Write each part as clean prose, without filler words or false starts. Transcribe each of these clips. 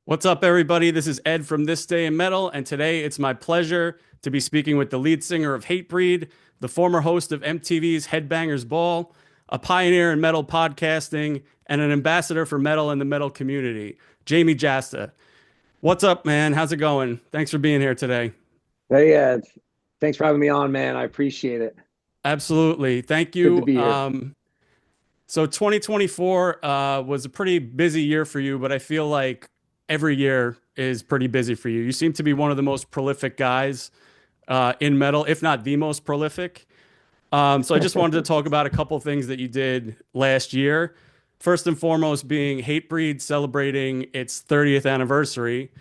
What's up, everybody? This is Ed from This Day in Metal, and today it's my pleasure to be speaking with the lead singer of Hatebreed, the former host of MTV's Headbangers Ball, a pioneer in metal podcasting, and an ambassador for metal in the metal community, Jamey Jasta. What's up, man? How's it going? Thanks for being here today. Hey, thanks for having me on, man. I appreciate it. Absolutely. Thank Good to you. be here. So 2024 was a pretty busy year for you, but I feel like every year is pretty busy for you. You seem to be one of the most prolific guys in metal, if not the most prolific. So I just wanted to talk about a couple of things that you did last year. First and foremost, being Hatebreed celebrating its 30th anniversary.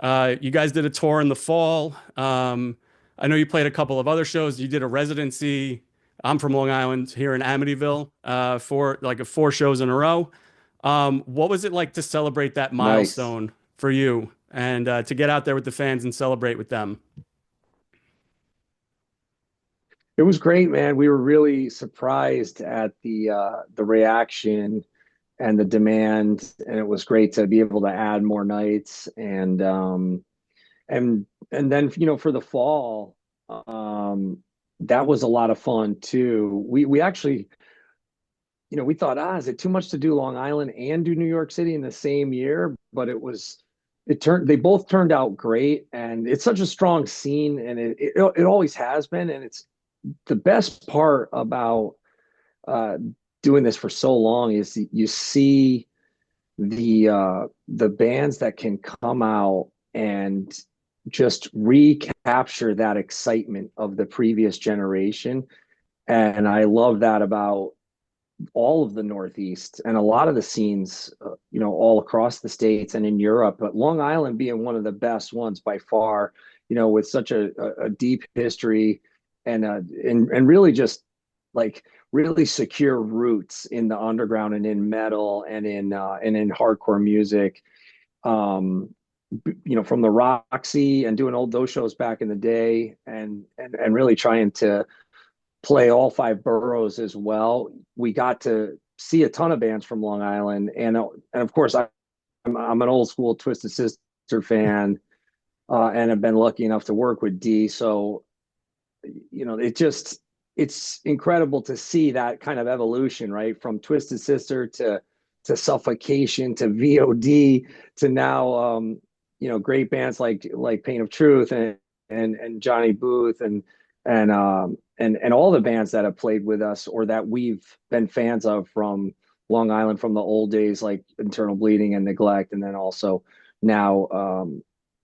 You guys did a tour in the fall. I know you played a couple of other shows. You did a residency. I'm from Long Island here in Amityville for like four shows in a row. What was it like to celebrate that Nice. milestone for you and to get out there with the fans and celebrate with them? It was great, man. We were really surprised at the reaction and the demand, and it was great to be able to add more nights and then for the fall, that was a lot of fun too. We actually, we thought, is it too much to do Long Island and do New York City in the same year? But they both turned out great, and it's such a strong scene, and it always has been, and it's the best part about uh, doing this for so long is you see the bands that can come out and just recapture that excitement of the previous generation. And I love that about all of the Northeast and a lot of the scenes, all across the states and in Europe, but Long Island being one of the best ones by far, with such a deep history and really just like really secure roots in the underground and in metal and in hardcore music. Um, from the Roxy and doing old those shows back in the day and really trying to play all five boroughs as well. We got to see a ton of bands from Long Island, and of course I'm an old school Twisted Sister fan, and have been lucky enough to work with D. So it's incredible to see that kind of evolution, right? From Twisted Sister to Suffocation to VOD to now, great bands like Pain of Truth and Johnny Booth and all the bands that have played with us or that we've been fans of from Long Island from the old days, like Internal Bleeding and Neglect, and then also now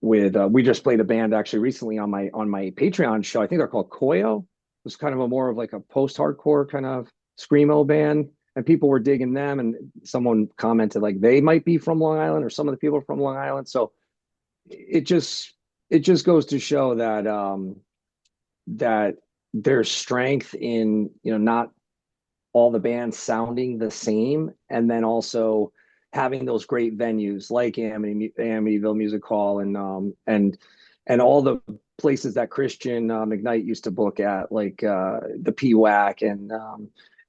with we just played a band actually recently on my Patreon show. I think they're called Koyo. It was kind of a more of like a post-hardcore kind of screamo band, and people were digging them. And someone commented like they might be from Long Island, or some of the people are from Long Island. So it just it just goes to show that there's strength in not all the bands sounding the same, and then also having those great venues like Amityville Music Hall and all the places that Christian McKnight used to book at, like the PWAC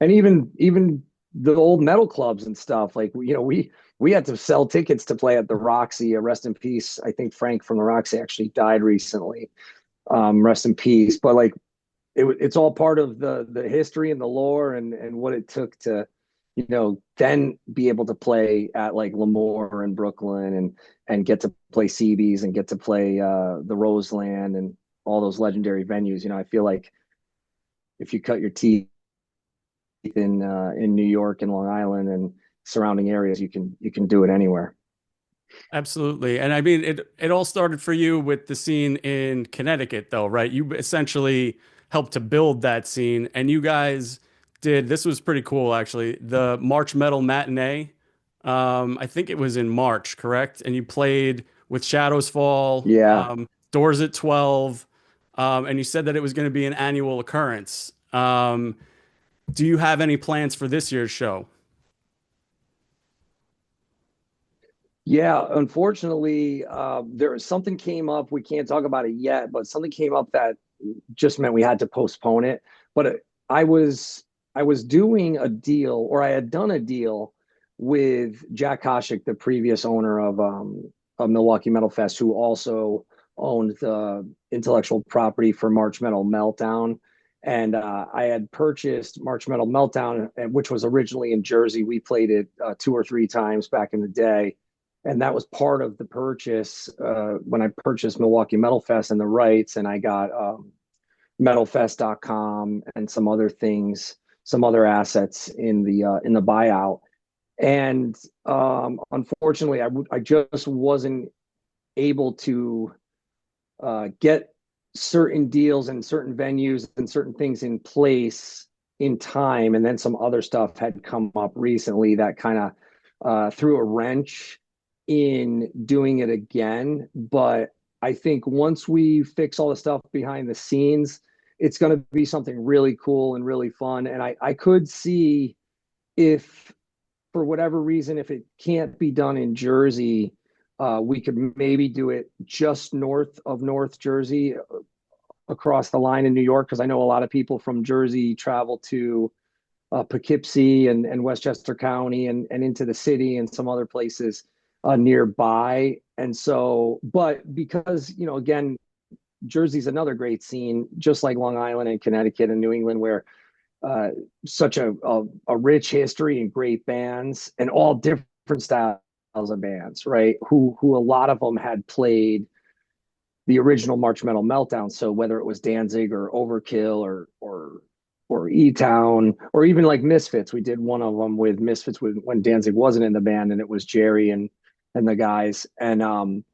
and even the old metal clubs and stuff. Like we had to sell tickets to play at the Roxy. Rest in peace. I think Frank from the Roxy actually died recently. Rest in peace. But like it's all part of the history and the lore and what it took to then be able to play at like Lemoore and Brooklyn and get to play CB's and get to play the Roseland and all those legendary venues. I feel like if you cut your teeth in New York and Long Island and surrounding areas, you can do it anywhere. Absolutely. And I mean, it all started for you with the scene in Connecticut, though, right? You essentially helped to build that scene, and you guys did, this was pretty cool, actually, the March Metal Matinee. I think it was in March, correct? And you played with Shadows Fall, Yeah. Doors at 12, and you said that it was going to be an annual occurrence. Do you have any plans for this year's show? Yeah, unfortunately, something came up. We can't talk about it yet, but something came up that just meant we had to postpone it. But I was I was doing a deal, or I had done a deal with Jack Koshik, the previous owner Milwaukee Metal Fest, who also owned the intellectual property for March Metal Meltdown. And I had purchased March Metal Meltdown, which was originally in Jersey. We played it 2 or 3 times back in the day. And that was part of the purchase when I purchased Milwaukee Metal Fest and the rights. And I got metalfest.com and some other things, some other assets in the buyout. And unfortunately, I just wasn't able to get certain deals and certain venues and certain things in place in time. And then some other stuff had come up recently that kind of threw a wrench in doing it again. But I think once we fix all the stuff behind the scenes, it's going to be something really cool and really fun. And I could see if, for whatever reason, if it can't be done in Jersey, we could maybe do it just north of North Jersey, across the line in New York, because I know a lot of people from Jersey travel to Poughkeepsie and Westchester County and into the city and some other places nearby. And so, but because, again, Jersey's another great scene, just like Long Island and Connecticut and New England, where such a rich history and great bands and all different styles of bands, right? Who a lot of them had played the original March Metal Meltdown. So whether it was Danzig or Overkill or E Town or even like Misfits, we did one of them with Misfits when Danzig wasn't in the band, and it was Jerry and the guys. And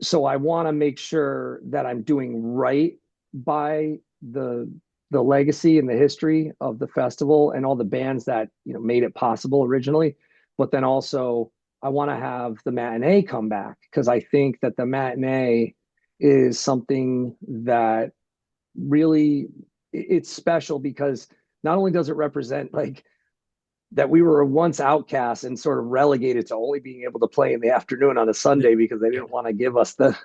so I want to make sure that I'm doing right by the legacy and the history of the festival and all the bands that made it possible originally. But then also I want to have the matinee come back, because I think that the matinee is something that really, it's special, because not only does it represent like that we were once outcasts and sort of relegated to only being able to play in the afternoon on a Sunday because they didn't want to give us the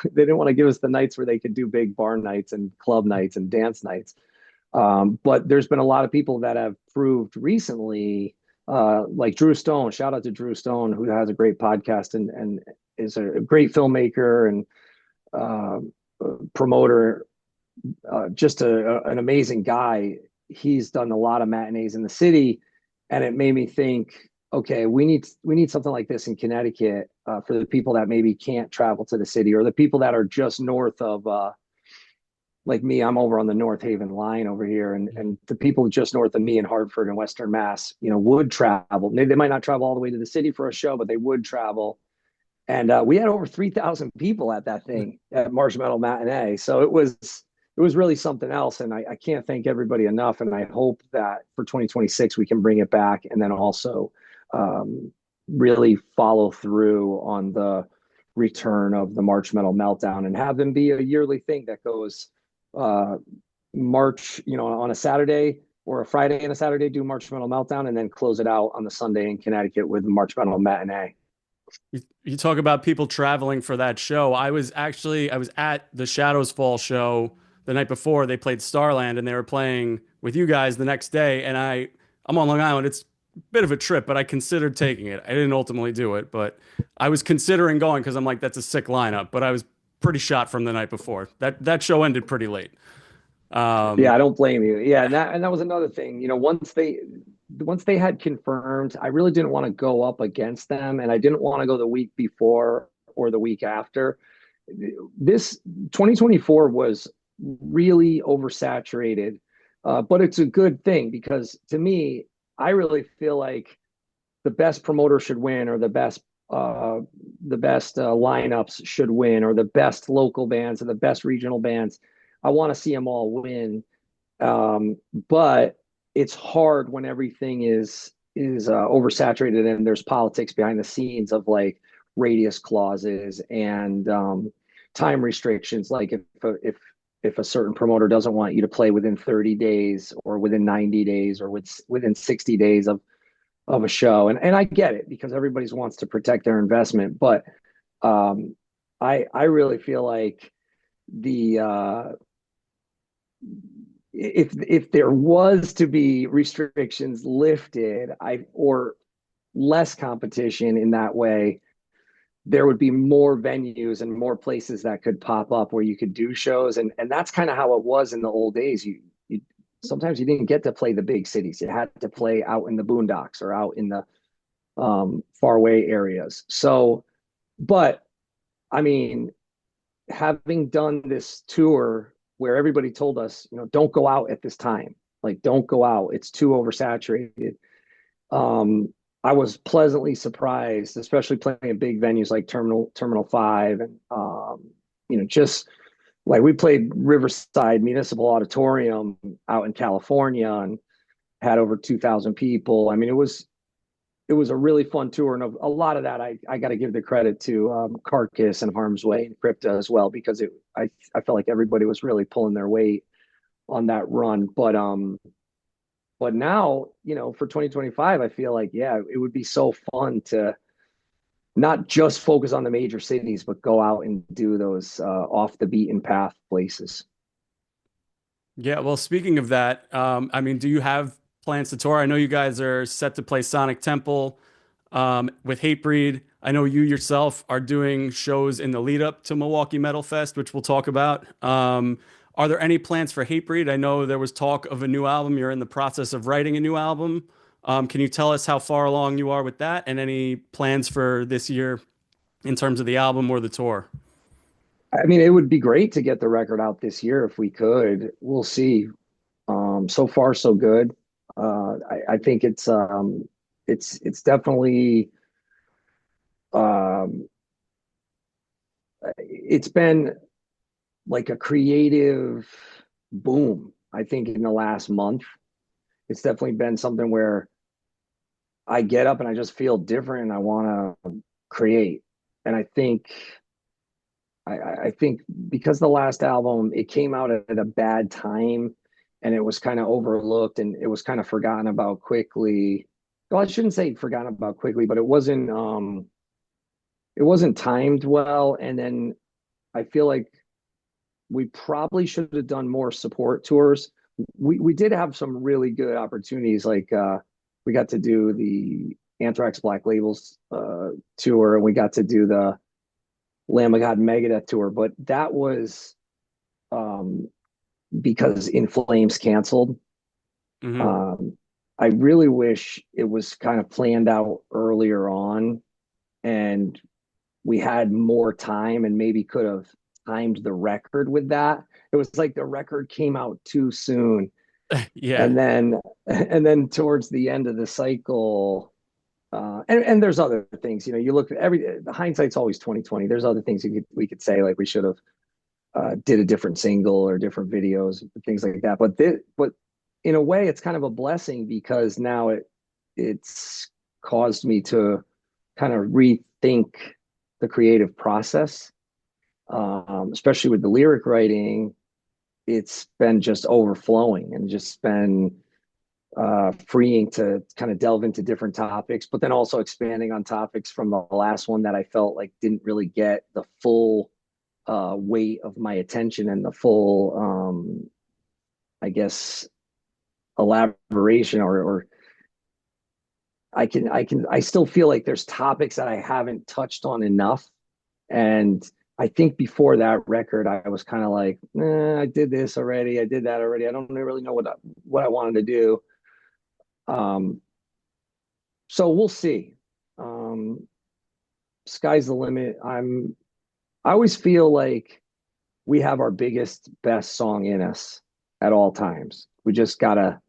they didn't want to give us the nights where they could do big bar nights and club nights and dance nights. But there's been a lot of people that have proved recently, like Drew Stone. Shout out to Drew Stone, who has a great podcast and is a great filmmaker and promoter, just an amazing guy. He's done a lot of matinees in the city, and it made me think, okay, we need something like this in Connecticut for the people that maybe can't travel to the city, or the people that are just north of, like me. I'm over on the North Haven line over here, and the people just north of me in Hartford and Western Mass, would travel. Maybe they might not travel all the way to the city for a show, but they would travel. And we had over 3,000 people at that thing at March Metal Matinee. So it was really something else. And I can't thank everybody enough. And I hope that for 2026, we can bring it back, and then also really follow through on the return of the March Metal Meltdown and have them be a yearly thing that goes March, on a Saturday or a Friday and a Saturday, do March Metal Meltdown, and then close it out on the Sunday in Connecticut with March Metal Matinee. You talk about people traveling for that show. I was at the Shadows Fall show the night before. They played Starland, and they were playing with you guys the next day. And I'm on Long Island. It's a bit of a trip, but I considered taking it. I didn't ultimately do it, but I was considering going because I'm like, that's a sick lineup. But I was pretty shot from the night before. That show ended pretty late. Yeah, I don't blame you. Yeah, and that was another thing. Once they had confirmed, I really didn't want to go up against them, and I didn't want to go the week before or the week after. This 2024 was really oversaturated, but it's a good thing, because to me, I really feel like the best promoter should win, or the best lineups should win, or the best local bands or the best regional bands. I want to see them all win, but it's hard when everything is oversaturated and there's politics behind the scenes of like radius clauses and time restrictions. Like if a certain promoter doesn't want you to play within 30 days or within 90 days or within 60 days of a show, and I get it, because everybody wants to protect their investment, but I really feel like the if there was to be restrictions lifted, or less competition in that way, there would be more venues and more places that could pop up where you could do shows. And that's kind of how it was in the old days. You sometimes you didn't get to play the big cities. You had to play out in the boondocks or out in the faraway areas. So, but I mean, having done this tour where everybody told us, don't go out at this time, like don't go out, it's too oversaturated. I was pleasantly surprised, especially playing big venues like Terminal 5 and just like we played Riverside Municipal Auditorium out in California and had over 2,000 people. I mean, it was a really fun tour, and a lot of that I got to give the credit to Carcass and Harm's Way and Crypta as well, because I felt like everybody was really pulling their weight on that run. But now, for 2025, I feel like, yeah, it would be so fun to not just focus on the major cities, but go out and do those off the beaten path places. Yeah, well, speaking of that, I mean, do you have plans to tour? I know you guys are set to play Sonic Temple with Hatebreed. I know you yourself are doing shows in the lead up to Milwaukee Metal Fest, which we'll talk about. Are there any plans for Hatebreed? I know there was talk of a new album. You're in the process of writing a new album. Can you tell us how far along you are with that and any plans for this year in terms of the album or the tour? I mean, it would be great to get the record out this year if we could. We'll see. So far, so good. I think it's definitely um, it's been like a creative boom. I think in the last month, it's definitely been something where I get up and I just feel different and I want to create. And I think because the last album, it came out at a bad time and it was kind of overlooked and it was kind of forgotten about quickly. Well, I shouldn't say forgotten about quickly, but it wasn't timed well. And then I feel like we probably should have done more support tours. We did have some really good opportunities, like we got to do the Anthrax Black Labels tour, and we got to do the Lamb of God Megadeth tour, but that was um, because In Flames canceled. Hmm. Um, I really wish it was kind of planned out earlier on, and we had more time, and maybe could have timed the record with that. It was like the record came out too soon, Yeah. and then towards the end of the cycle. And there's other things, you look at the hindsight's always 2020. There's other things we could say, like we should have did a different single or different videos, things like that. But in a way, it's kind of a blessing because now it's caused me to kind of rethink the creative process, especially with the lyric writing. It's been just overflowing and just been freeing to kind of delve into different topics, but then also expanding on topics from the last one that I felt like didn't really get the full weight of my attention and the full, I guess, elaboration or I still feel like there's topics that I haven't touched on enough. And I think before that record, I was kind of like, I did this already. I did that already. I don't really know what I wanted to do. Um, so we'll see. Um, Sky's the limit. I always feel like we have our biggest, best song in us at all times. We just gotta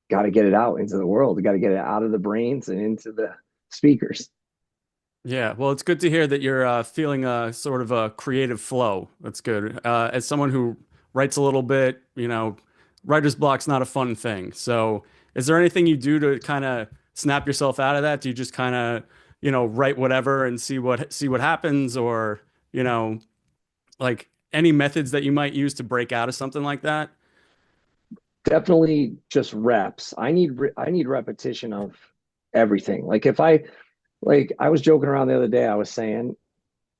get it out into the world. We gotta get it out of the brains and into the speakers. Yeah, well, it's good to hear that you're feeling a sort of a creative flow. That's good. As someone who writes a little bit, writer's block's not a fun thing. So, is there anything you do to kind of snap yourself out of that? Do you just kind of, write whatever and see what happens, or, you know, like any methods that you might use to break out of something like that? Definitely just reps. I need repetition of everything. Like I was joking around the other day. I was saying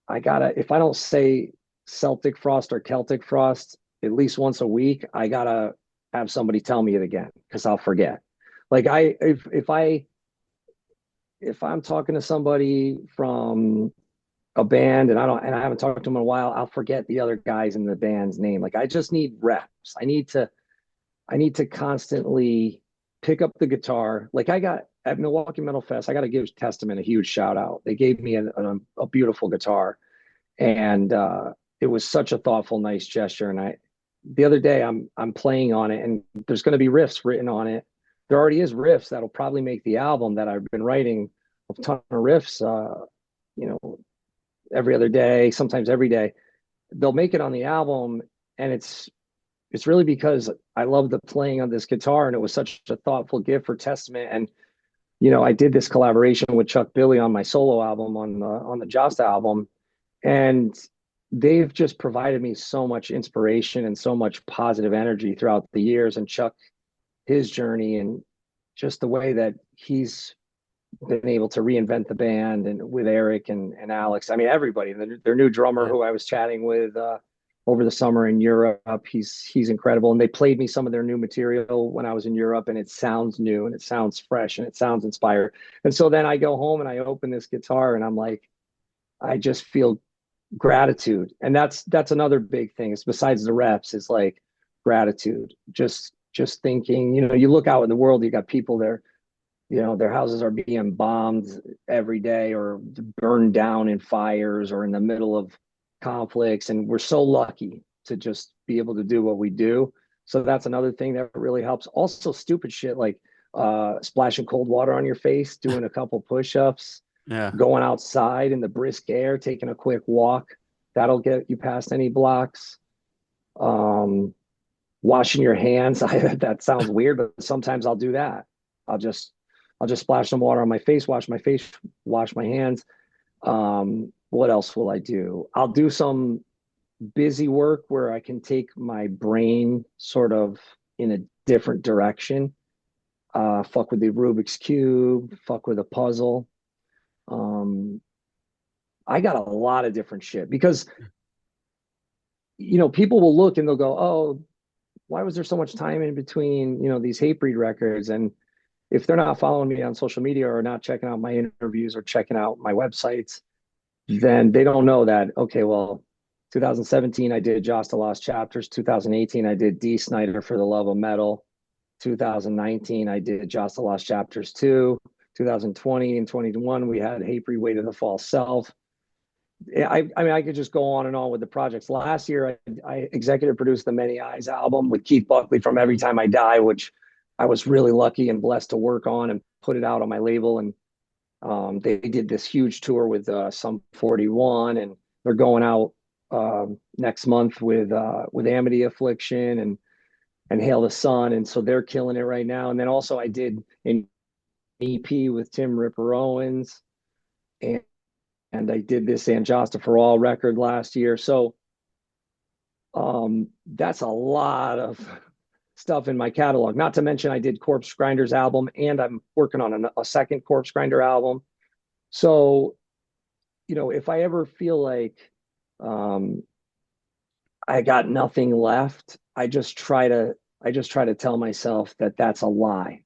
I gotta, if I don't say Celtic frost or Celtic frost at least once a week, I gotta have somebody tell me it again because I'll forget. Like if I'm talking to somebody from a band and I haven't talked to them in a while, I'll forget the other guys in the band's name. Like I just need reps. I need to constantly pick up the guitar. Like I got at Milwaukee Metal Fest, I got to give Testament a huge shout out. They gave me a beautiful guitar, and it was such a thoughtful, nice gesture. And the other day, I'm playing on it, and there's going to be riffs written on it. There already is riffs that'll probably make the album that I've been writing a ton of riffs. You know, every other day, sometimes every day. They'll make it on the album, and it's really because I love the playing on this guitar, and it was such a thoughtful gift for Testament. And I did this collaboration with Chuck Billy on my solo album on the Jasta album, and they've just provided me so much inspiration and so much positive energy throughout the years. And Chuck, his journey and just the way that he's been able to reinvent the band and with Eric and Alex. I mean, everybody, their new drummer Yeah. who I was chatting with over the summer in Europe, he's incredible. And they played me some of their new material when I was in Europe, and it sounds new and it sounds fresh and it sounds inspired. And so then I go home and I open this guitar and I'm like, I just feel gratitude. And that's another big thing. Is besides the reps is like gratitude. Just thinking, you look out in the world, you got people there, their houses are being bombed every day or burned down in fires or in the middle of conflicts. And we're so lucky to just be able to do what we do. So that's another thing that really helps. Also, stupid shit like splashing cold water on your face, doing a couple push-ups, Yeah. going outside in the brisk air, taking a quick walk. That'll get you past any blocks. Um, Washing your hands. That sounds weird, but sometimes I'll do that. I'll just I'll just splash some water on my face, wash my hands. What else will I do? I'll do some busy work where I can take my brain sort of in a different direction. Fuck with the Rubik's Cube, fuck with a puzzle. Um, I got a lot of different shit because, people will look and they'll go, oh, why was there so much time in between, these Hatebreed records? And if they're not following me on social media or not checking out my interviews or checking out my websites, then they don't know that, okay, well, 2017, I did Jasta Lost Chapters. 2018, I did D. Snyder for the Love of Metal. 2019, I did Jasta Lost Chapters 2. 2020 and 21, we had Hatebreed Way to the False Self. I mean, I could just go on and on with the projects. Last year, I executive produced the Many Eyes album with Keith Buckley from Every Time I Die, which I was really lucky and blessed to work on and put it out on my label. And they did this huge tour with Sum 41, and they're going out next month with Amity Affliction and Hail the Sun, and so they're killing it right now. And then also I did an EP with Tim Ripper Owens, and I did this And Jasta for All record last year. So that's a lot of stuff in my catalog. Not to mention I did Corpse Grinder's album, and I'm working on a second Corpse Grinder album. So, if I ever feel like um, I got nothing left, I just try to tell myself that that's a lie,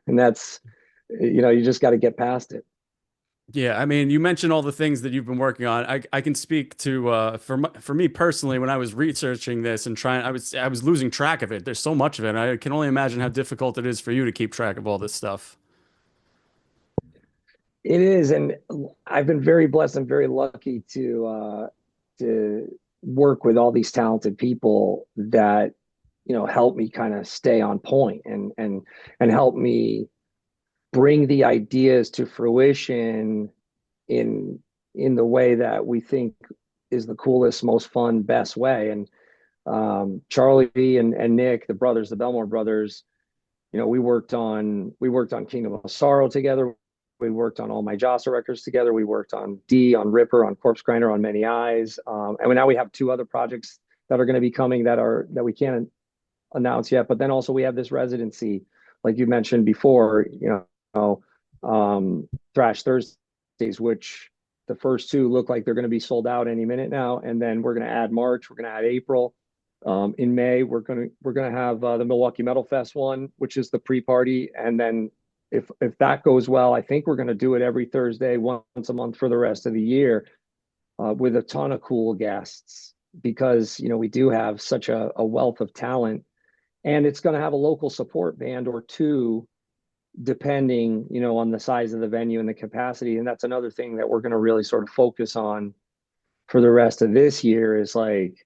and that's you just got to get past it. Yeah, I mean, you mentioned all the things that you've been working on. I can speak to for me personally when I was researching this and trying I was losing track of it. There's so much of it. I can only imagine how difficult it is for you to keep track of all this stuff. It is, and I've been very blessed and very lucky to work with all these talented people that help me kind of stay on point and help me bring the ideas to fruition in in the way that we think is the coolest, most fun, best way. And Charlie and Nick, the brothers, the Belmore brothers, we worked on Kingdom of Sorrow together. We worked on all my Jasta records together. We worked on D, on Ripper, on Corpse Grinder, on Many Eyes, and now we have two other projects that are going to be coming that we can't announce yet. But then also we have this residency, like you mentioned before, Thrash Thursdays, which the first two look like they're going to be sold out any minute now, and then we're going to add March, we're going to add April. In May, we're gonna have the Milwaukee Metal Fest one, which is the pre-party, and then if that goes well, I think we're going to do it every Thursday, once a month for the rest of the year, with a ton of cool guests because we do have such a wealth of talent, and it's going to have a local support band or two, depending on the size of the venue and the capacity. And that's another thing that we're going to really sort of focus on for the rest of this year is like,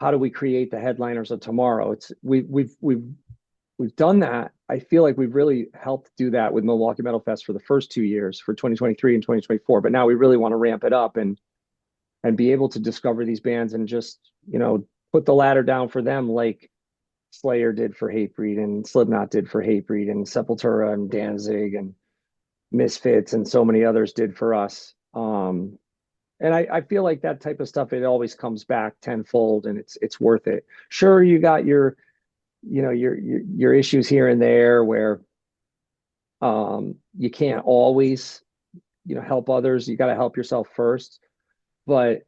how do we create the headliners of tomorrow? We've done that. I feel like we've really helped do that with Milwaukee Metal Fest for the first 2 years, for 2023 and 2024. But now we really want to ramp it up and be able to discover these bands and just put the ladder down for them, like Slayer did for Hatebreed and Slipknot did for Hatebreed and Sepultura and Danzig and Misfits and so many others did for us. And I feel like that type of stuff, it always comes back tenfold, and it's worth it. Sure, you got your issues here and there where you can't always help others. You got to help yourself first. But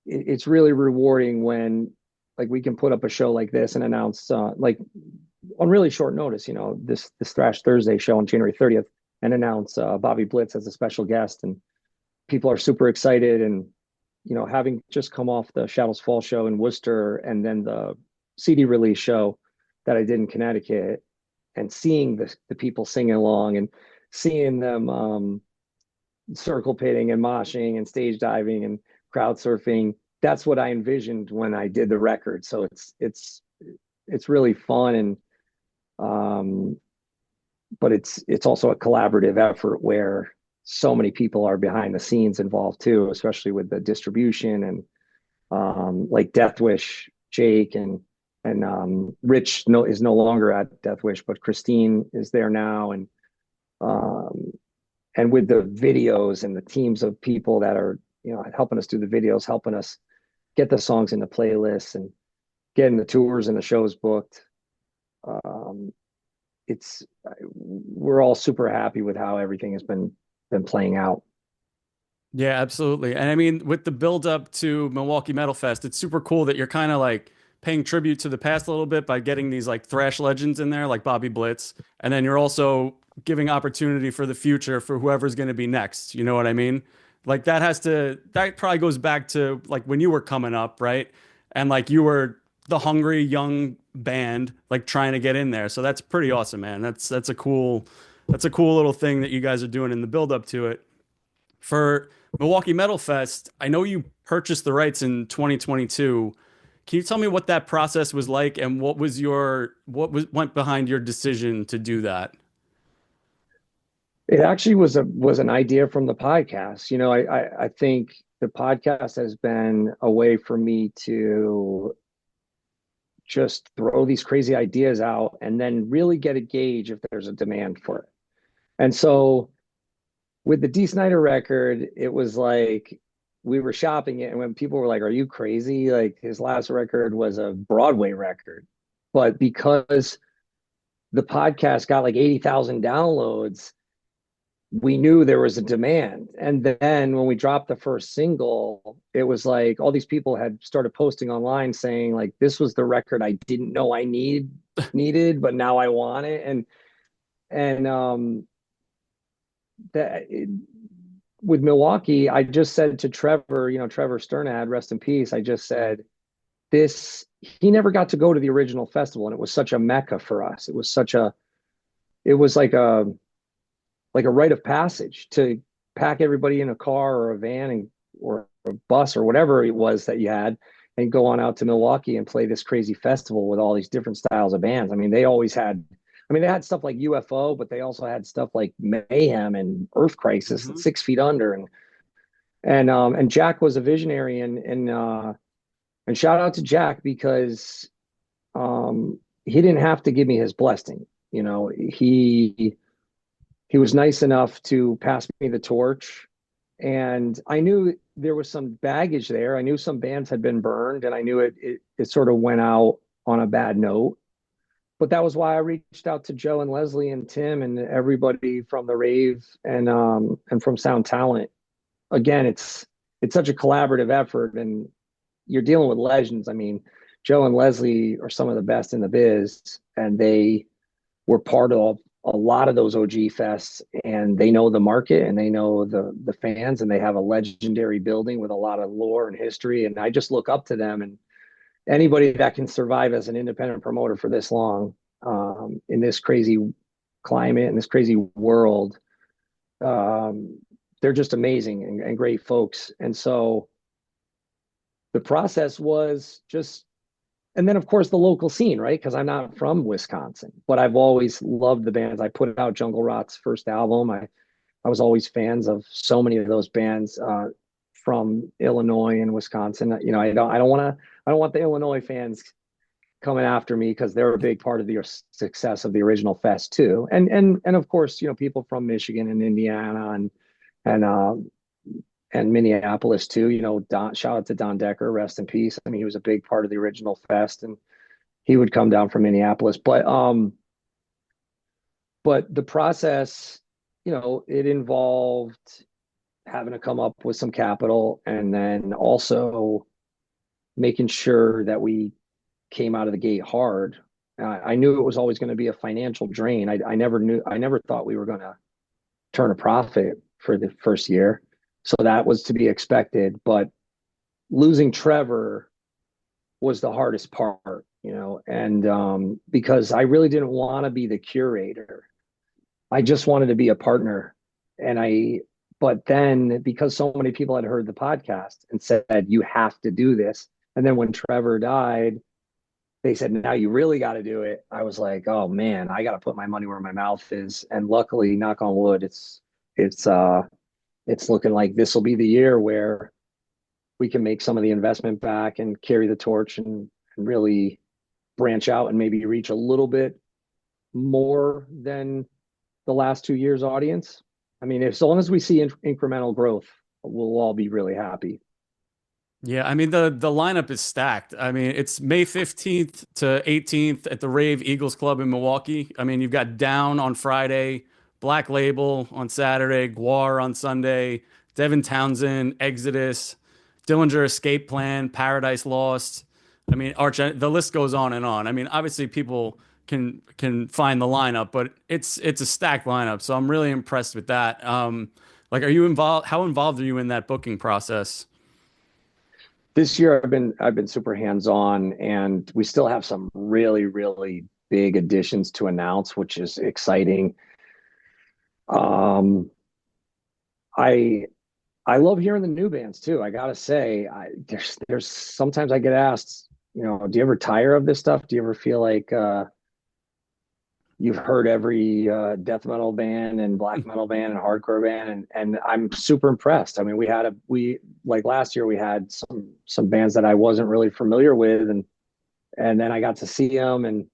it's really rewarding when like we can put up a show like this and announce like on really short notice, this Thrash Thursday show on January 30th, and announce Bobby Blitz as a special guest, and people are super excited. And having just come off the Shadows Fall show in Worcester and then the CD release show that I did in Connecticut, and seeing the people singing along and seeing them circle pitting and moshing and stage diving and crowd surfing, that's what I envisioned when I did the record. So it's really fun, and but it's also a collaborative effort where so many people are behind the scenes involved too, especially with the distribution and like Death Wish, Jake and Rich is no longer at Death Wish, but Christine is there now, and with the videos and the teams of people that are helping us do the videos, helping us get the songs in the playlists and getting the tours and the shows booked. We're all super happy with how everything has been playing out. Yeah, absolutely. And I mean, with the build up to Milwaukee Metal Fest, it's super cool that you're kind of like paying tribute to the past a little bit by getting these like thrash legends in there, like Bobby Blitz. And then you're also giving opportunity for the future for whoever's going to be next. You know what I mean? Like that probably goes back to like when you were coming up, right? And like you were the hungry young band, like trying to get in there. So that's pretty awesome, man. That's a cool little thing that you guys are doing in the build up to it. For Milwaukee Metal Fest, I know you purchased the rights in 2022. Can you tell me what that process was like and went behind your decision to do that? It actually was an idea from the podcast. I think the podcast has been a way for me to just throw these crazy ideas out and then really get a gauge if there's a demand for it. And so with the Dee Snider record, it was like we were shopping it, and when people were like, "Are you crazy?" Like his last record was a Broadway record, but because the podcast got like 80,000 downloads, we knew there was a demand. And then when we dropped the first single, it was like all these people had started posting online saying like, this was the record I didn't know I needed, but now I want it. And that with Milwaukee, I just said to Trevor, Trevor Sternad, rest in peace. I just said he never got to go to the original festival, and it was such a mecca for us. It was like a rite of passage to pack everybody in a car or a van or a bus or whatever it was that you had, and go on out to Milwaukee and play this crazy festival with all these different styles of bands. They had stuff like UFO, but they also had stuff like Mayhem and Earth Crisis and Hmm. 6 Feet Under, and Jack was a visionary, and shout out to Jack because he didn't have to give me his blessing. He was nice enough to pass me the torch, and I knew there was some baggage there. I knew some bands had been burned, and I knew it sort of went out on a bad note. But that was why I reached out to Joe and Leslie and Tim and everybody from the rave and from Sound Talent. Again, it's such a collaborative effort, and you're dealing with legends. I mean, Joe and Leslie are some of the best in the biz, and they were part of a lot of those OG fests, and they know the market and they know the fans, and they have a legendary building with a lot of lore and history. And I just look up to them, and anybody that can survive as an independent promoter for this long, in this crazy climate and this crazy world, um, they're just amazing and great folks. And so the process was just, and then of course the local scene, right? Because I'm not from Wisconsin, but I've always loved the bands. I put out Jungle Rot's first album. I was always fans of so many of those bands, from Illinois and Wisconsin. You know, I don't want the Illinois fans coming after me, because they're a big part of the success of the original fest too. And of course, you know, people from Michigan and Indiana and and Minneapolis too. You know, shout out to Don Decker, rest in peace. I mean, he was a big part of the original fest, and he would come down from Minneapolis. But the process, you know, it involved having to come up with some capital, and then also making sure that we came out of the gate hard. I knew it was always going to be a financial drain. I never thought we were going to turn a profit for the first year. So that was to be expected. But losing Trevor was the hardest part, you know, and because I really didn't want to be the curator. I just wanted to be a partner. But then because so many people had heard the podcast and said, you have to do this. And then when Trevor died, they said, now you really got to do it. I was like, oh man, I got to put my money where my mouth is. And luckily, knock on wood, it's looking like this will be the year where we can make some of the investment back and carry the torch, and really branch out and maybe reach a little bit more than the last 2 years audience. I mean, as long as we see incremental growth, we'll all be really happy. Yeah, I mean the lineup is stacked. I mean, it's May 15th to 18th at the Rave Eagles Club in Milwaukee. I mean, you've got Down on Friday, Black Label on Saturday, Guar on Sunday, Devin Townsend, Exodus, Dillinger Escape Plan, Paradise Lost. I mean, Arch, the list goes on and on. I mean, obviously people can find the lineup, but it's a stacked lineup. So I'm really impressed with that. Like, are you involved? How involved are you in that booking process? This year I've been super hands-on, and we still have some really, really big additions to announce, which is exciting. Um, I I love hearing the new bands too. I gotta say, there's sometimes I get asked, you know, do you ever tire of this stuff? Do you ever feel like you've heard every death metal band and black metal band and hardcore band, and I'm super impressed. I mean, we like last year we had some bands that I wasn't really familiar with, and then I got to see them, and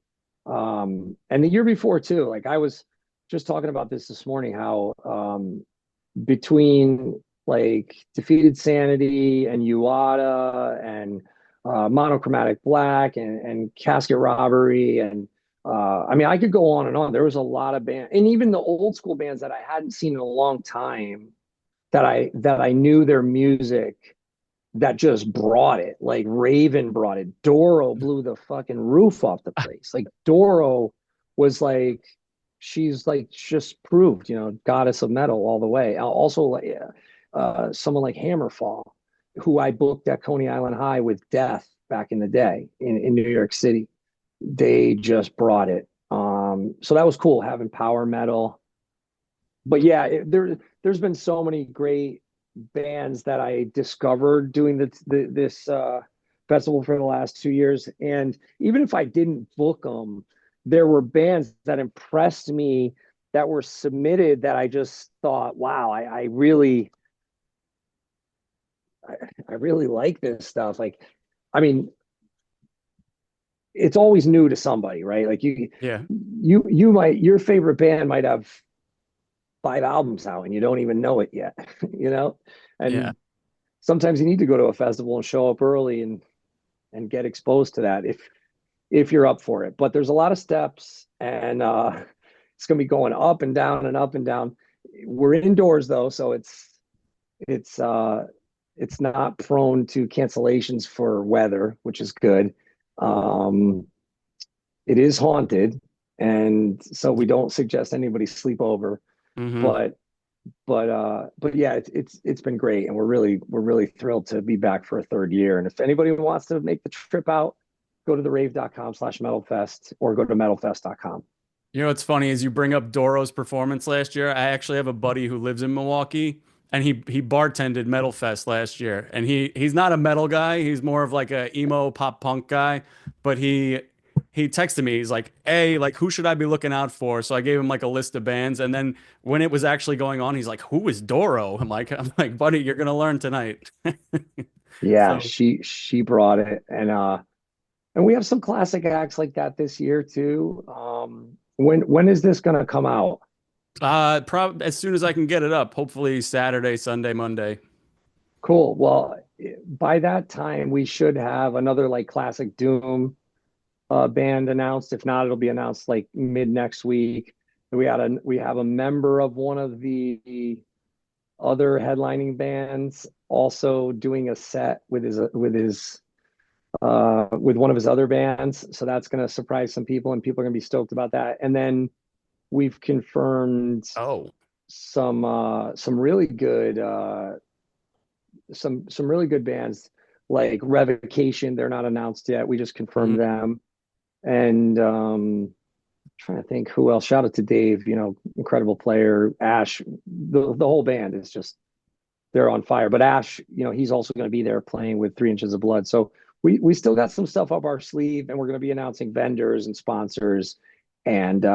the year before too. Like I was just talking about this morning, how between like Defeated Sanity and Uada and Monochromatic Black and Casket Robbery, and I mean, I could go on and on. There was a lot of bands, and even the old school bands that I hadn't seen in a long time, that I knew their music, that just brought it. Like Raven brought it. Doro blew the fucking roof off the place. Like Doro was like, she's like just proved, you know, goddess of metal all the way. Also, like someone like Hammerfall, who I booked at Coney Island High with Death back in the day in New York City. They just brought it. So that was cool having power metal. But yeah, there's been so many great bands that I discovered doing this festival for the last 2 years. And even if I didn't book them, there were bands that impressed me that were submitted that I just thought, wow, I really like this stuff. Like, I mean, it's always new to somebody, right? Like Yeah, your favorite band might have 5 albums out and you don't even know it yet, you know? yeah. And sometimes you need to go to a festival and show up early and get exposed to that if you're up for it. But there's a lot of steps, and it's going to be going up and down and up and down. We're indoors though, so it's uh it's not prone to cancellations for weather, which is good. Um, it is haunted. And so we don't suggest anybody sleep over. Hmm. But but yeah, it's been great, and we're really thrilled to be back for a third year. And if anybody wants to make the trip out, go to therave.com/metalfest or go to metalfest.com. You know what's funny is you bring up Doro's performance last year. I actually have a buddy who lives in Milwaukee, and he bartended Metal Fest last year. And he's not a metal guy. He's more of like a emo pop punk guy. But he texted me. He's like, "Hey, like who should I be looking out for?" So I gave him like a list of bands. And then when it was actually going on, he's like, "Who is Doro?" I'm like, buddy, you're gonna learn tonight. Yeah, So she brought it, and we have some classic acts like that this year too. When is this going to come out? prob as soon as I can get it up, hopefully Saturday, Sunday, Monday. Cool. Well, by that time we should have another like classic Doom band announced. If not, it'll be announced like mid next week. We have a member of one of the other headlining bands also doing a set with one of his other bands. So that's going to surprise some people, and people are going to be stoked about that. And then we've confirmed Oh. some really good some really good bands like Revocation. They're not announced yet. We just confirmed Mhm. them. And trying to think who else. Shout out to Dave, incredible player. Ash, the whole band is just they're on fire. But Ash, he's also going to be there playing with 3 Inches of Blood. So we still got some stuff up our sleeve, and we're going to be announcing vendors and sponsors and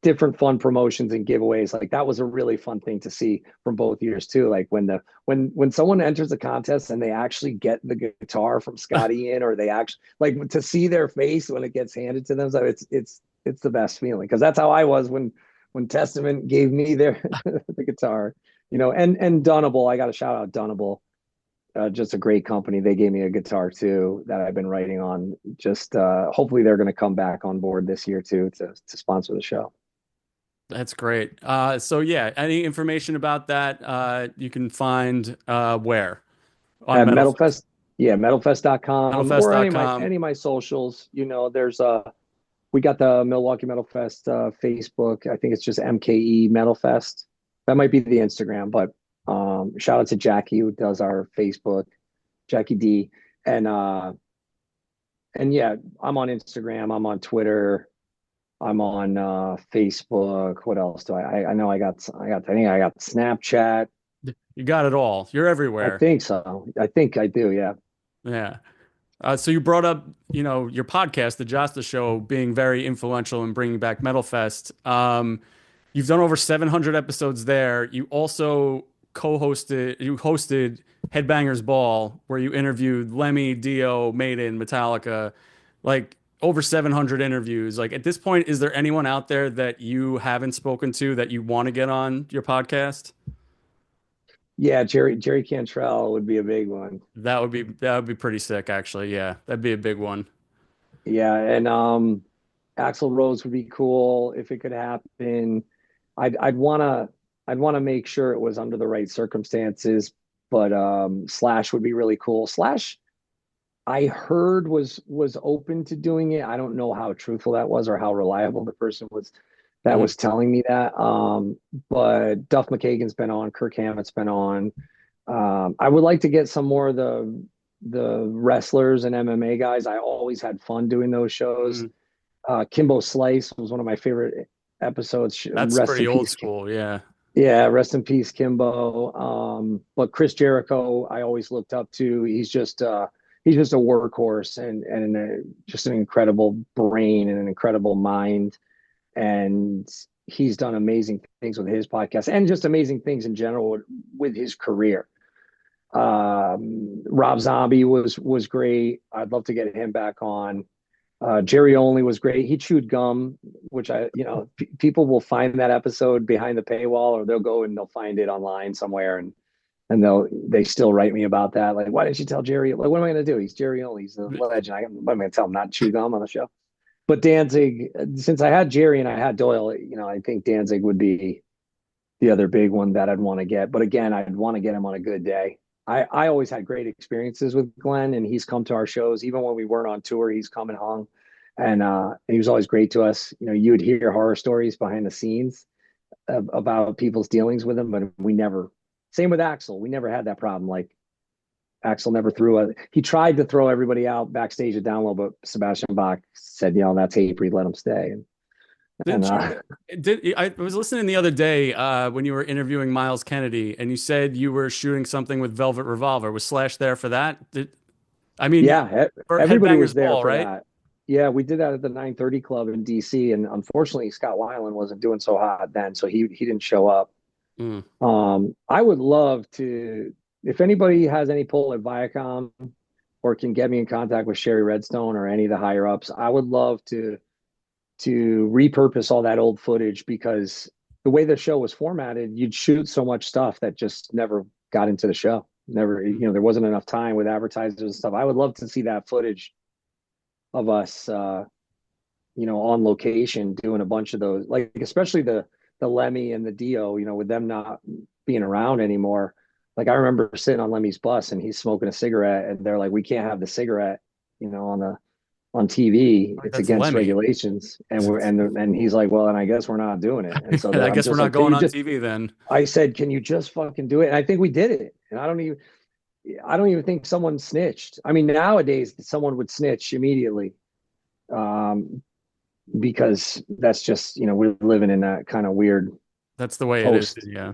different fun promotions and giveaways. Like that was a really fun thing to see from both years too. Like when someone enters a contest and they actually get the guitar from Scotty in, or they actually like to see their face when it gets handed to them. So it's the best feeling, because that's how I was when Testament gave me their the guitar. And Dunnable, I got to shout out Dunnable. Just a great company. They gave me a guitar too that I've been writing on. Just hopefully they're going to come back on board this year too to sponsor the show. That's great. So yeah, any information about that you can find where on At Metal Fest, Metalfest, yeah, metalfest.com or any of my metalfest.com. any of my socials. There's we got the Milwaukee Metal Fest Facebook. I think it's just MKE Metal Fest. That might be the Instagram, but shout out to Jackie who does our Facebook, Jackie D. And yeah, I'm on Instagram, I'm on Twitter, I'm on Facebook. What else do I know I got Snapchat. You got it all. You're I everywhere. think so. I think I do, yeah. Yeah. So you brought up, your podcast, the Jasta Show, being very influential in bringing back Metal Fest. You've done over 700 episodes there. You hosted Headbangers Ball, where you interviewed Lemmy, Dio, Maiden, Metallica, like over 700 interviews. Like at this point, is there anyone out there that you haven't spoken to that you want to get on your podcast? Yeah, Jerry Cantrell would be a big one. That would be pretty sick, actually. Yeah, that'd be a big one. Yeah, and Axl Rose would be cool if it could happen. I'd wanna make sure it was under the right circumstances, but Slash would be really cool. Slash, I heard was open to doing it. I don't know how truthful that was or how reliable the person was that Mhm. was telling me that. But Duff McKagan's been on, Kirk Hammett's been on. I would like to get some more of the wrestlers and MMA guys. I always had fun doing those shows. Mhm. Kimbo Slice was one of my favorite episodes. That's Rest pretty in old peace. school. Yeah. Yeah, rest in peace, Kimbo. But Chris Jericho, I always looked up to. He's just a workhorse and just an incredible brain and an incredible mind. And he's done amazing things with his podcast and just amazing things in general with his career. Rob Zombie was great. I'd love to get him back on. Jerry Only was great. He chewed gum, which people will find that episode behind the paywall, or they'll go and they'll find it online somewhere, and they still write me about that. Like, why didn't you tell Jerry? Like, what am I going to do? He's Jerry Only. He's a legend. What am I going to tell him not to chew gum on the show? But Danzig, since I had Jerry and I had Doyle, I think Danzig would be the other big one that I'd want to get. But again, I'd want to get him on a good day. I always had great experiences with Glenn, and he's come to our shows. Even when we weren't on tour, he's come and hung. and he was always great to us. You know, you would hear horror stories behind the scenes about people's dealings with him, but we never. Same with Axel. We never had that problem. Like Axel never threw a. He tried to throw everybody out backstage at Download, but Sebastian Bach said, "You know, that's Hatebreed. Let him stay." And Didn't you? Did I was listening the other day when you were interviewing Miles Kennedy, and you said you were shooting something with Velvet Revolver. Was Slash there for that? I mean, yeah, for everybody was Headbangers there Ball, for right? that. Yeah, we did that at the 930 Club in DC, and unfortunately, Scott Weiland wasn't doing so hot then, so he didn't show up. Mm. I would love to, if anybody has any pull at Viacom or can get me in contact with Sherry Redstone or any of the higher ups, I would love to repurpose all that old footage because the way the show was formatted, you'd shoot so much stuff that just never got into the show. Never, you know, there wasn't enough time with advertisers and stuff. I would love to see that footage of us, you know, on location doing a bunch of those, like especially the Lemmy and the Dio, you know, with them not being around anymore. Like I remember sitting on Lemmy's bus and he's smoking a cigarette, and they're like, "We can't have the cigarette, you know, on TV. Like, It's that's against Lemmy. regulations." And and he's like, "Well, and I guess we're not doing it." And so I I'm guess we're just not like, "Can going you on just?" TV then. I said, "Can you just fucking do it?" And I think we did it. And I don't even think someone snitched. I mean, nowadays someone would snitch immediately. Um, because that's just, you know, we're living in that kind of weird That's the way it is. post, Yeah.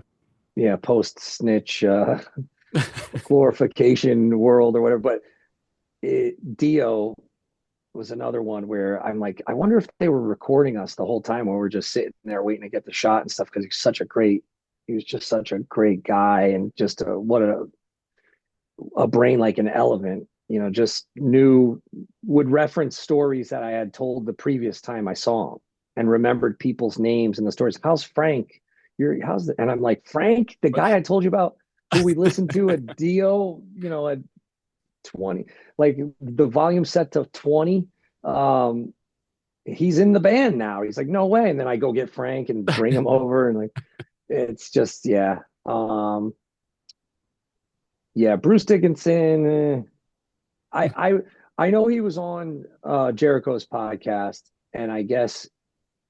yeah, post snitch glorification world or whatever. But Dio was another one where I'm like, I wonder if they were recording us the whole time while we're just sitting there waiting to get the shot and stuff, because he was just such a great guy, and just what a brain like an elephant, you know, just would reference stories that I had told the previous time I saw him, and remembered people's names and the stories. How's Frank? And I'm like, Frank, the guy I told you about, who we listened to at Dio, you know, at 20, like the volume set to 20. Um, he's in the band now. He's like, no way. And then I go get Frank and bring him over, and like, it's just, yeah. Yeah, Bruce Dickinson. I know he was on Jericho's podcast, and I guess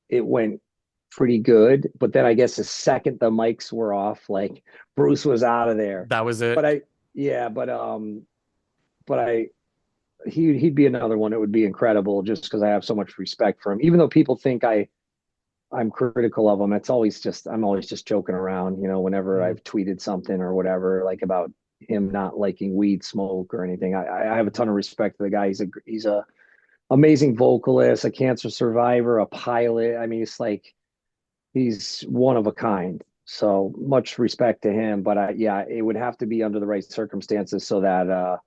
it went pretty good. But then I guess the second the mics were off, like Bruce was out of there. That was it. But I yeah, but I he'd be another one that would be incredible just because I have so much respect for him. Even though people think I'm critical of him, I'm always just joking around, you know, whenever Mm. I've tweeted something or whatever, like about him not liking weed smoke or anything. I have a ton of respect for the guy. He's a amazing vocalist, a cancer survivor, a pilot. I mean, it's like he's one of a kind. So much respect to him. But yeah, it would have to be under the right circumstances so that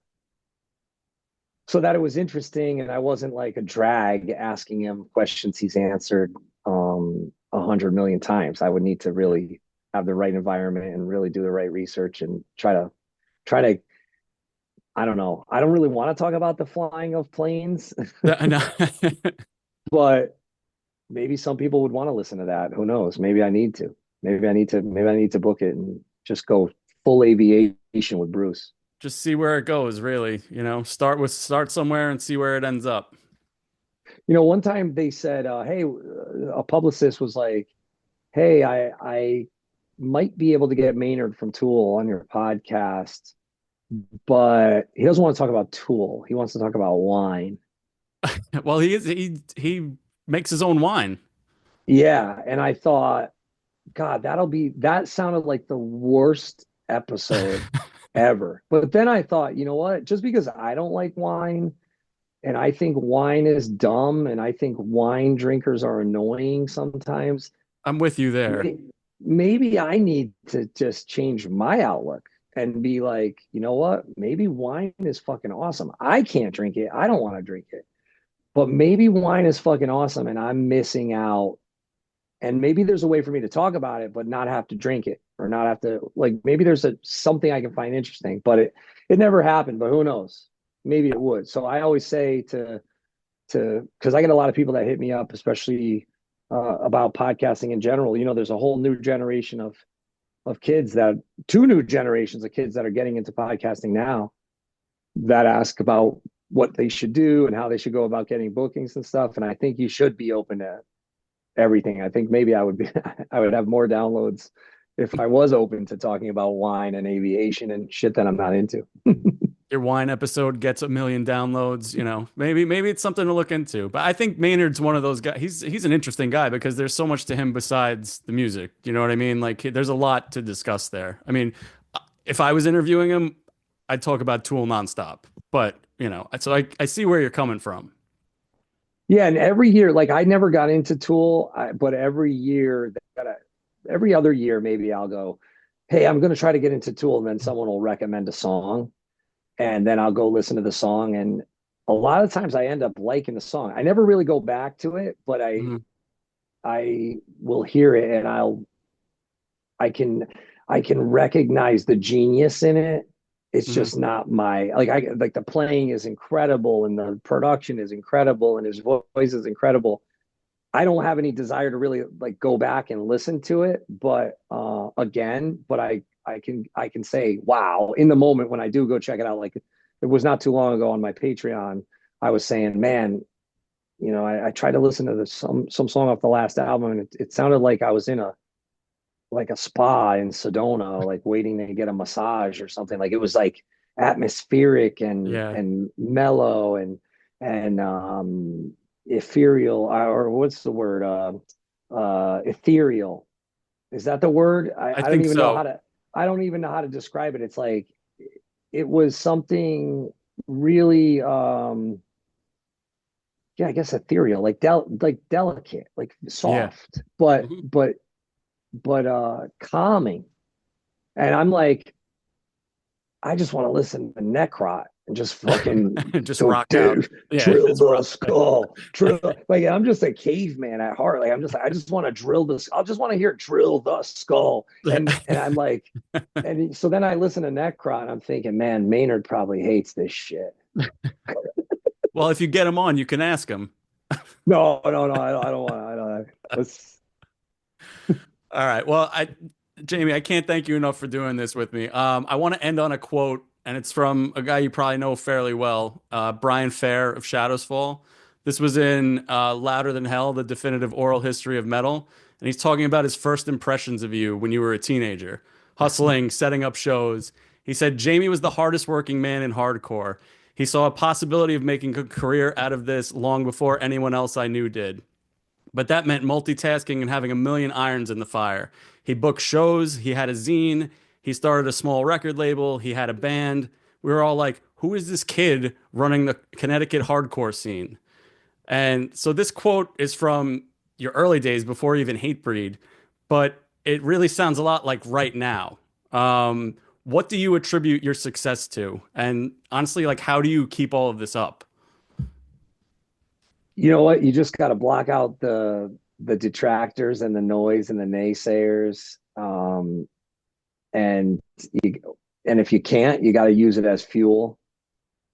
it was interesting, and I wasn't like a drag asking him questions he's answered 100 million times. I would need to really have the right environment and really do the right research and try to I don't know. I don't really want to talk about the flying of planes, I know. but maybe some people would want to listen to that. Who knows? Maybe I need to. Maybe I need to book it and just go full aviation with Bruce. Just see where it goes, really. Start somewhere and see where it ends up. You know, one time they said, "Hey," a publicist was like, "Hey, I might be able to get Maynard from Tool on your podcast, but he doesn't want to talk about Tool. He wants to talk about wine." Well, he makes his own wine. Yeah, and I thought, God, that sounded like the worst episode ever. But then I thought, you know what? Just because I don't like wine, and I think wine is dumb, and I think wine drinkers are annoying sometimes, I'm with you there. maybe I need to just change my outlook and be like, you know what? Maybe wine is fucking awesome. I can't drink it. I don't want to drink it. But maybe wine is fucking awesome and I'm missing out. And maybe there's a way for me to talk about it, but not have to drink it, or not have to, like, maybe there's something I can find interesting, but it never happened, but who knows? Maybe it would. So I always say because I get a lot of people that hit me up, especially about podcasting in general. You know, there's a whole new generation of kids two new generations of kids that are getting into podcasting now that ask about what they should do and how they should go about getting bookings and stuff. And I think you should be open to everything. I think maybe I would be I would have more downloads if I was open to talking about wine and aviation and shit that I'm not into. Your wine episode gets 1 million downloads, maybe it's something to look into. But I think Maynard's one of those guys. He's an interesting guy because there's so much to him besides the music. You know what I mean? Like there's a lot to discuss there. I mean, if I was interviewing him, I'd talk about Tool nonstop. But, so I see where you're coming from. Yeah, and every year, like I never got into Tool, but every year, every other year, maybe I'll go, hey, I'm going to try to get into Tool, and then someone will recommend a song, and then I'll go listen to the song, and a lot of times I end up liking the song. I never really go back to it, but Mhm. I will hear it, and I can I can recognize the genius in it. It's Mhm. just not my like the playing is incredible and the production is incredible and his voice is incredible. I don't have any desire to really like go back and listen to it, but I can say wow in the moment when I do go check it out. Like it was not too long ago on my Patreon, I was saying, man, I tried to listen to some song off the last album, and it sounded like I was in a spa in Sedona, like waiting to get a massage or something. Like it was like atmospheric Yeah. and mellow and ethereal, or what's the word? Ethereal. Is that the word? I I don't think even know so. how to I don't even know how to describe it. It's like it was something really yeah, I guess ethereal, like delicate, like Yeah. soft, but Mhm. calming. And I'm like, I just want to listen to Necrot and just fucking Just go, rock out. dude, Yeah, drill just the rock. skull, drill. Like I'm just a caveman at heart. Like I just want to drill this. I just want to hear drill the skull. And I'm like, and so then I listen to Necrot and I'm thinking, man, Maynard probably hates this shit. Well, if you get him on, you can ask him. No, no, no, I don't want to. I don't. Let's. All right. Well, Jamie, I can't thank you enough for doing this with me. I want to end on a quote, and it's from a guy you probably know fairly well, Brian Fair of Shadows Fall. This was in Louder Than Hell, the definitive oral history of metal. And he's talking about his first impressions of you when you were a teenager, hustling, setting up shows. He said, Jamie was the hardest working man in hardcore. He saw a possibility of making a career out of this long before anyone else I knew did. But that meant multitasking and having 1 million irons in the fire. He booked shows, he had a zine, he started a small record label, he had a band. We were all like, who is this kid running the Connecticut hardcore scene? And so this quote is from your early days before even Hatebreed, but it really sounds a lot like right now. What do you attribute your success to? And honestly, like, how do you keep all of this up? You know what? You just got to block out the detractors and the noise and the naysayers. And and if you can't, you got to use it as fuel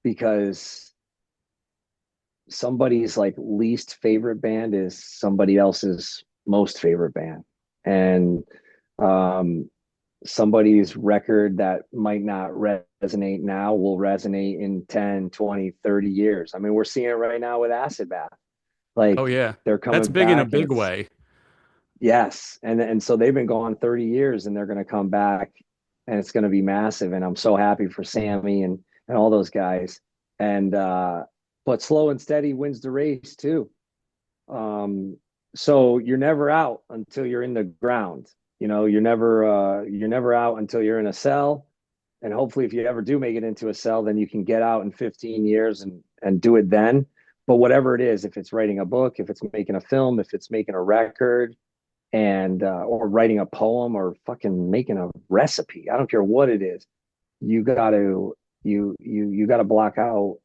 because somebody's like least favorite band is somebody else's most favorite band. And um, somebody's record that might not resonate now will resonate in 10, 20, 30 years. I mean, we're seeing it right now with Acid Bath. Oh, Like yeah. they're That's coming big in a back and big it's way. yes. And so they've been gone 30 years and they're going to come back and it's going to be massive. And I'm so happy for Sammy and all those guys. And, but slow and steady wins the race too. Um, so you're never out until you're in the ground. You're never out until you're in a cell. And hopefully if you ever do make it into a cell, then you can get out in 15 years and do it then. But whatever it is, if it's writing a book, if it's making a film, if it's making a record, and or writing a poem or fucking making a recipe. I don't care what it is. You got to you got to block out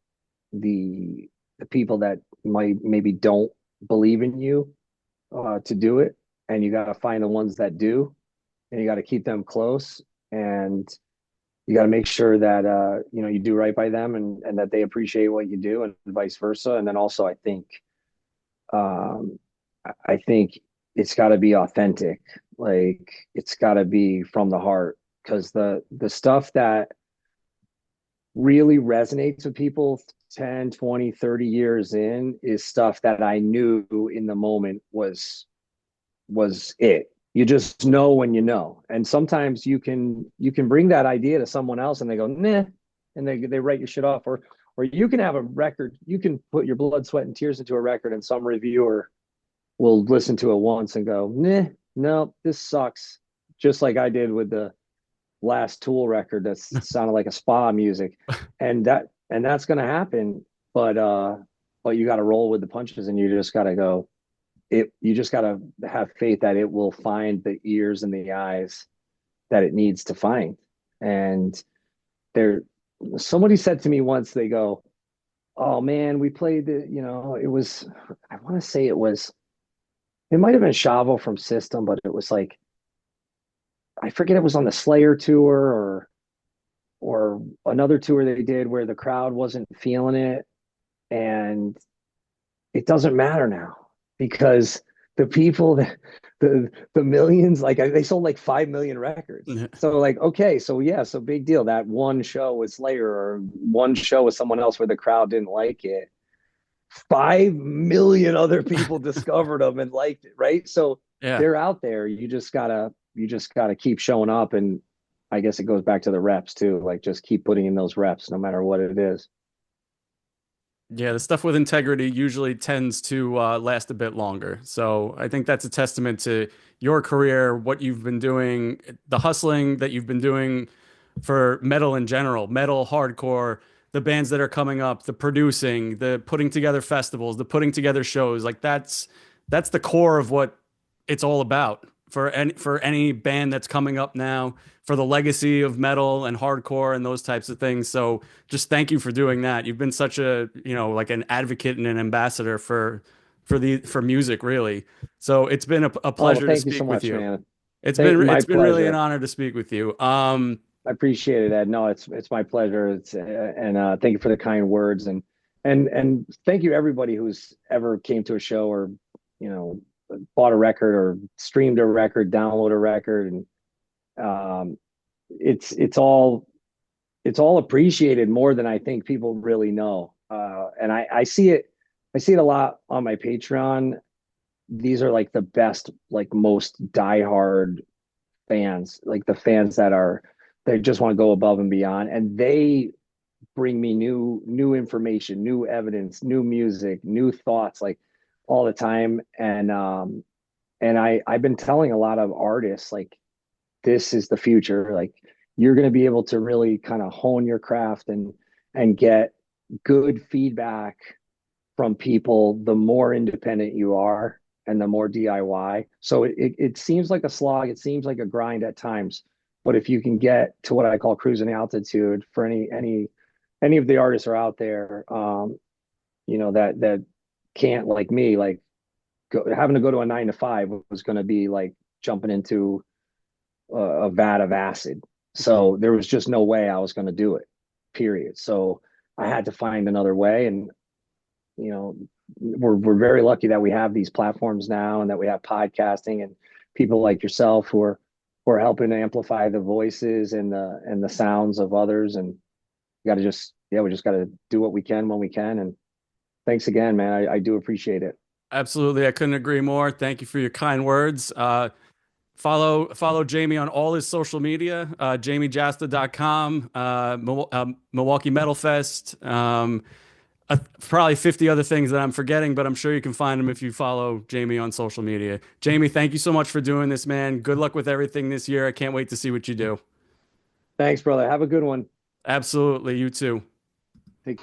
the the people that might maybe don't believe in you to do it, and you got to find the ones that do, and you got to keep them close, and you got to make sure that you do right by them and that they appreciate what you do, and vice versa. And then also, um, I think it's got to be authentic. Like it's got to be from the heart because the stuff that really resonates with people 10, 20, 30 years in is stuff that I knew in the moment was it. You just know when you know. And sometimes you can bring that idea to someone else and they go, nah, and they write your shit off. Or you can have a record, you can put your blood, sweat, and tears into a record, and some reviewer will listen to it once and go, nah, no, this sucks. Just like I did with the last Tool record that sounded like a spa music. And that's gonna happen. But you gotta roll with the punches and you just gotta go, you just got to have faith that it will find the ears and the eyes that it needs to find. And there, somebody said to me once, they go, oh man, we played it was, I want to say it might have been Shavo from System, but it was like, I forget, it was on the Slayer tour or another tour they did where the crowd wasn't feeling it. And it doesn't matter now because the people that the millions, like they sold like 5 million records. So like, okay, so yeah, so big deal. That one show with Slayer or one show with someone else where the crowd didn't like it. 5 million other people discovered them and liked it, right? So Yeah. they're out there. You just gotta keep showing up. And I guess it goes back to the reps too. Like just keep putting in those reps no matter what it is. Yeah, the stuff with integrity usually tends to last a bit longer. So I think that's a testament to your career, what you've been doing, the hustling that you've been doing for metal in general, metal, hardcore, the bands that are coming up, the producing, the putting together festivals, the putting together shows. Like that's the core of what it's all about for any band that's coming up now, for the legacy of metal and hardcore and those types of things. So just thank you for doing that. You've been such a, like an advocate and an ambassador for music, really. So it's been a Oh, well, pleasure to thank you so speak with much, you. man. It's Thank been My it's been really an pleasure. honor to speak with you. I appreciate it, Ed. No, it's my pleasure. And thank you for the kind words and thank you everybody who's ever came to a show or you know bought a record or streamed a record, download a record, and um, it's all appreciated more than I think people really know. And I see it a lot on my Patreon. These are like the best, like most diehard fans, like the fans they just want to go above and beyond, and they bring me new information, new evidence, new music, new thoughts, like all the time. And I've been telling a lot of artists like this is the future. Like you're going to be able to really kind of hone your craft and get good feedback from people the more independent you are and the more DIY. So it seems like a slog, it seems like a grind at times. But if you can get to what I call cruising altitude for any of the artists are out there, that can't like me, like having to go to a 9 to 5 was going to be like jumping into a vat of acid. So there was just no way I was going to do it, period. So I had to find another way. And you know we're very lucky that we have these platforms now and that we have podcasting and people like yourself who are helping to amplify the voices and the sounds of others. And you got to just we just got to do what we can when we can. And thanks again, man. I do appreciate it. Absolutely, I couldn't agree more. Thank you for your kind words. Follow Jamey on all his social media, JameyJasta.com, Milwaukee Metal Fest, probably 50 other things that I'm forgetting, but I'm sure you can find them if you follow Jamey on social media. Jamey, thank you so much for doing this, man. Good luck with everything this year. I can't wait to see what you do. Thanks, brother. Have a good one. Absolutely, you too. Take